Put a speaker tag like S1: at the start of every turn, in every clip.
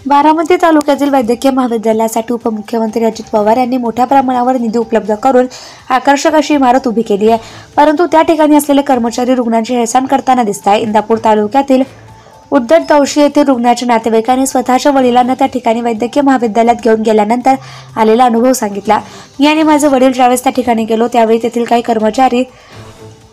S1: बारामती तालुक्यातील वैद्यकीय महाविद्यालयासाठी उपमुख्यमंत्री अजित पवार यांनी मोठ्या प्रमाणावर निधी उपलब्ध करून आकर्षक अशी इमारत उभी केली आहे, परंतु त्या ठिकाणी असलेले कर्मचारी रुग्णांची हेळसांड करताना दिसत आहे। इंदापूर तालुक्यातील उद्धट दौशी येथील रुग्णाच्या नातेवाईकांनी स्वतःच्या वडिलांना त्या ठिकाणी वैद्यकीय महाविद्यालयात घेऊन गेल्यानंतर आलेला अनुभव सांगितला। मी आणि माझे वडील ज्यावेळेस त्या ठिकाणी गेलो त्यावेळी तेथील काही कर्मचारी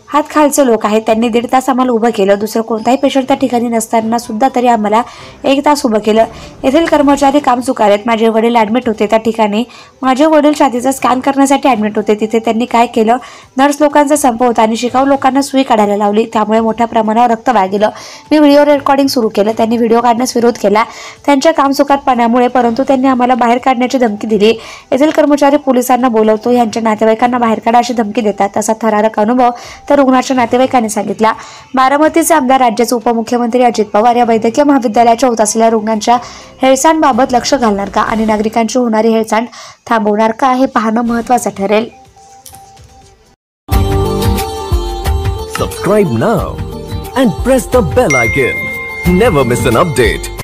S1: हात खालचे लोक आहेत, त्यांनी 1.5 तास आम्हाला उभं केलं। दुसरं कोणताही पेशंट त्या ठिकाणी नसताना सुद्धा तरी आम्हाला 1 तास उभं केलं। येथील कर्मचारी काम चुकारलेत। माझे वडील ॲडमिट होते त्या ठिकाणी, माझे वडील छातीचा स्कॅन करण्यासाठी ॲडमिट होते। तिथे त्यांनी काय केलं, नर्स लोकांचा संप होता आणि शिकाऊ लोकांना सुई काढायला लावली, त्यामुळे मोठ्या प्रमाणावर रक्त वाया गेलं। मी व्हिडिओ रेकॉर्डिंग सुरू केलं, त्यांनी व्हिडिओ काढण्यास विरोध केला त्यांच्या कामचुकारपणामुळे, परंतु त्यांनी आम्हाला बाहेर काढण्याची धमकी दिली। येथील कर्मचारी पोलिसांना बोलवतो, यांच्या नातेवाईकांना बाहेर काढा अशी धमकी देतात, असा थरारक अनुभव तर रुग्णाच्या नातेवाईकांनी सांगितला। बारामतीचे आमदार, राज्याचे उपमुख्यमंत्री अजित पवार या वैद्यकीय महाविद्यालयाच्या होत असलेल्या रुग्णांच्या हेळसांडबाबत लक्ष घालणार का आणि नागरिकांची होणारी हेळसांड थांबवणार का हे पाहणं महत्त्वाचं ठरेल।
S2: Subscribe now and press the bell icon. Never miss an update.